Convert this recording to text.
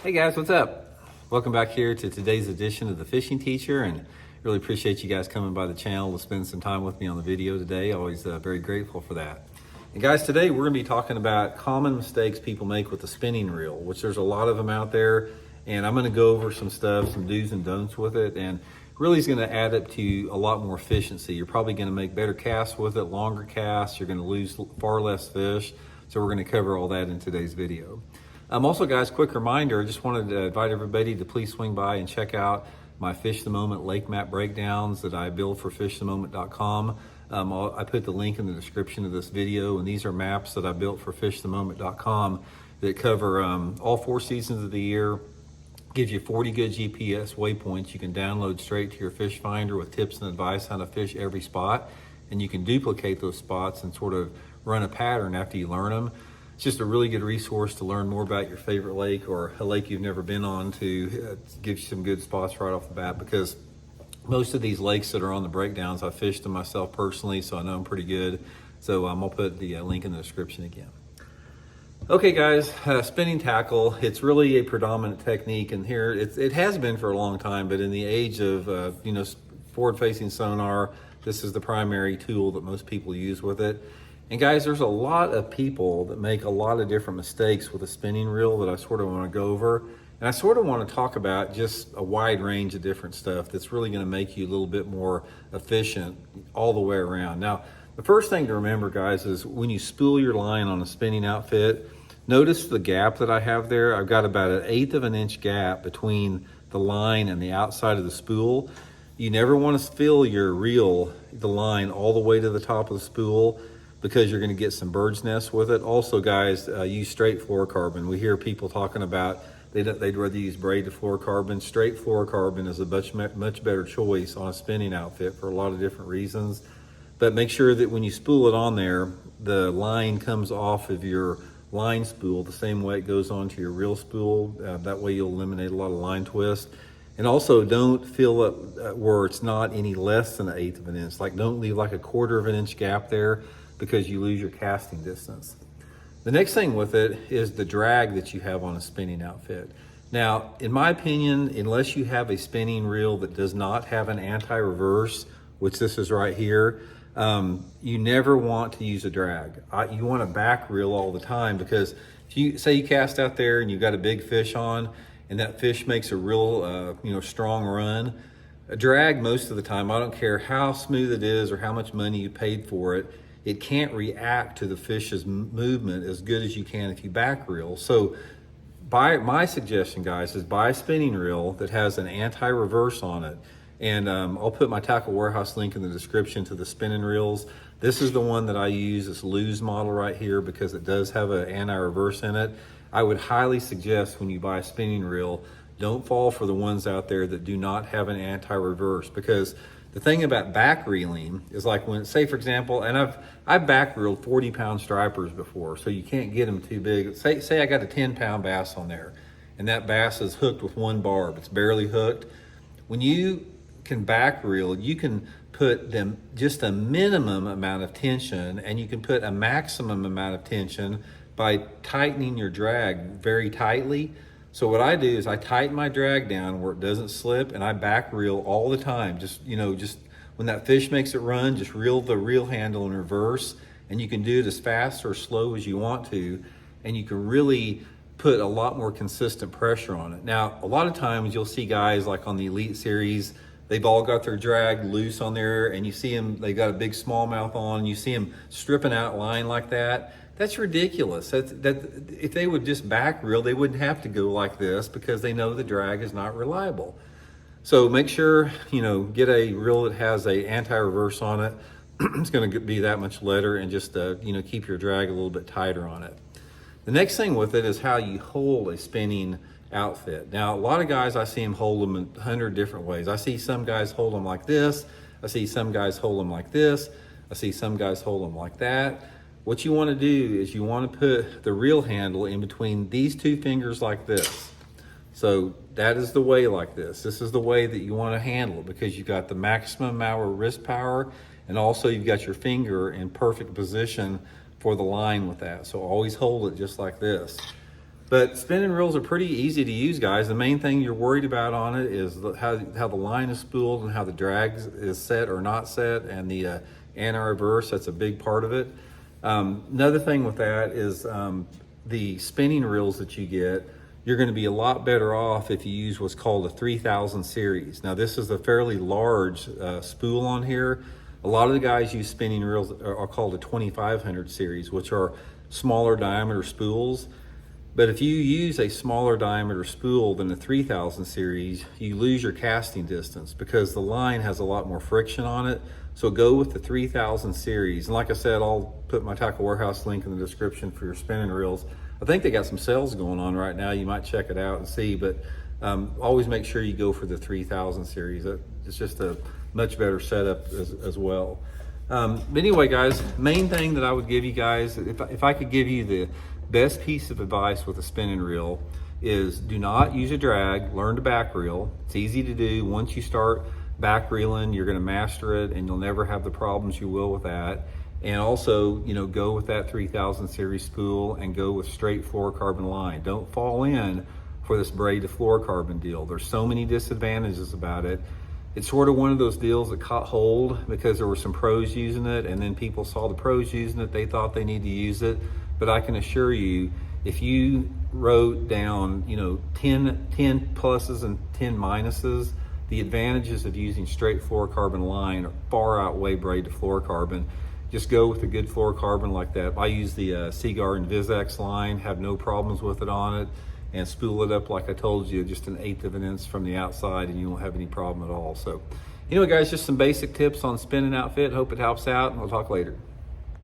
Hey guys, what's up? Welcome back here to today's edition of The Fishing Teacher, and really appreciate you guys coming by the channel to spend some time with me on the video today. Always very grateful for that. And guys, today we're going to be talking about common mistakes people make with the spinning reel, which there's a lot of them out there, and I'm going to go over some stuff, some do's and don'ts with it, and really is going to add up to a lot more efficiency. You're probably going to make better casts with it, longer casts, you're going to lose far less fish, so we're going to cover all that in today's video. Also, guys, quick reminder, I just wanted to invite everybody to please swing by and check out my Fish the Moment lake map breakdowns that I build for fishthemoment.com. I put the link in the description of this video, and these are maps that I built for fishthemoment.com that cover all 4 seasons of the year, gives you 40 good GPS waypoints you can download straight to your fish finder with tips and advice on how to fish every spot, and you can duplicate those spots and sort of run a pattern after you learn them. It's just a really good resource to learn more about your favorite lake or a lake you've never been on, to give you some good spots right off the bat, because most of these lakes that are on the breakdowns, I fished them myself personally, so I know them pretty good. So I'll put the link in the description again. Okay guys, spinning tackle, it's really a predominant technique, and here it has been for a long time, but in the age of forward-facing sonar, this is the primary tool that most people use with it. And guys, there's a lot of people that make a lot of different mistakes with a spinning reel that I sort of want to go over. And I sort of want to talk about just a wide range of different stuff that's really going to make you a little bit more efficient all the way around. Now, the first thing to remember, guys, is when you spool your line on a spinning outfit, notice the gap that I have there. I've got about 1/8 of an inch gap between the line and the outside of the spool. You never want to fill your reel, the line, all the way to the top of the spool, because you're going to get some bird's nests with it. Also, guys, use straight fluorocarbon. We hear people talking about they'd rather use braided fluorocarbon. Straight fluorocarbon is a much better choice on a spinning outfit for a lot of different reasons. But make sure that when you spool it on there, the line comes off of your line spool the same way it goes onto your reel spool. That way you'll eliminate a lot of line twist. And also, don't fill it where it's not any less than 1/8 of an inch. Like, don't leave like a 1/4 of an inch gap there, because you lose your casting distance. The next thing with it is the drag that you have on a spinning outfit. Now, in my opinion, unless you have a spinning reel that does not have an anti-reverse, which this is right here, you never want to use a drag. You want a back reel all the time, because if you say you cast out there and you've got a big fish on, and that fish makes a real strong run, a drag most of the time, I don't care how smooth it is or how much money you paid for it, it can't react to the fish's movement as good as you can if you back reel. So my suggestion, guys, is buy a spinning reel that has an anti-reverse on it. And I'll put my Tackle Warehouse link in the description to the spinning reels. This is the one that I use, this Lew's model right here, because it does have an anti-reverse in it. I would highly suggest when you buy a spinning reel, don't fall for the ones out there that do not have an anti-reverse, because the thing about back reeling is, like, when, say for example, and I've back reeled 40-pound stripers before, so you can't get them too big. Say I got a 10-pound bass on there, and that bass is hooked with one barb, it's barely hooked. When you can back reel, you can put them just a minimum amount of tension, and you can put a maximum amount of tension by tightening your drag very tightly. So what I do is I tighten my drag down where it doesn't slip, and I back reel all the time. Just when that fish makes it run, just reel the reel handle in reverse, and you can do it as fast or slow as you want to, and you can really put a lot more consistent pressure on it. Now, a lot of times you'll see guys like on the Elite Series, they've all got their drag loose on there, and you see them, they got a big smallmouth on, and you see them stripping out line like that. That's ridiculous. That if they would just back reel, they wouldn't have to go like this, because they know the drag is not reliable. So make sure, get a reel that has a anti-reverse on it. It's going to be that much lighter, and just keep your drag a little bit tighter on it. The next thing with it is how you hold a spinning outfit. Now, a lot of guys, I see them hold them in 100 different ways. I see some guys hold them like this. I see some guys hold them like this. I see some guys hold them like that. What you want to do is you want to put the reel handle in between these 2 fingers like this. So that is the way like this. This is the way that you want to handle it, because you've got the maximum amount of wrist power, and also you've got your finger in perfect position for the line with that. So always hold it just like this. But spinning reels are pretty easy to use, guys. The main thing you're worried about on it is how the line is spooled and how the drag is set or not set, and the anti-reverse. That's a big part of it. Another thing with that is the spinning reels that you get, you're going to be a lot better off if you use what's called a 3000 series. Now this is a fairly large spool on here. A lot of the guys use spinning reels are called a 2500 series, which are smaller diameter spools. But if you use a smaller diameter spool than the 3000 series, you lose your casting distance because the line has a lot more friction on it. So go with the 3000 series. And like I said, I'll put my Tackle Warehouse link in the description for your spinning reels. I think they got some sales going on right now. You might check it out and see, but always make sure you go for the 3000 series. It's just a much better setup as well. But anyway, guys, main thing that I would give you guys, if I could give you the best piece of advice with a spinning reel, is do not use a drag, learn to back reel. It's easy to do. Once you start back reeling, you're gonna master it and you'll never have the problems you will with that. And also, go with that 3000 series spool and go with straight fluorocarbon line. Don't fall in for this braid to fluorocarbon deal. There's so many disadvantages about it. It's sort of one of those deals that caught hold because there were some pros using it, and then people saw the pros using it, they thought they need to use it. But I can assure you, if you wrote down, 10 pluses and 10 minuses, the advantages of using straight fluorocarbon line far outweigh braid to fluorocarbon. Just go with a good fluorocarbon like that. I use the Seaguar InvisX line, have no problems with it on it, and spool it up like I told you, just 1/8 of an inch from the outside, and you won't have any problem at all. So, guys, just some basic tips on spinning outfit. Hope it helps out, and we'll talk later.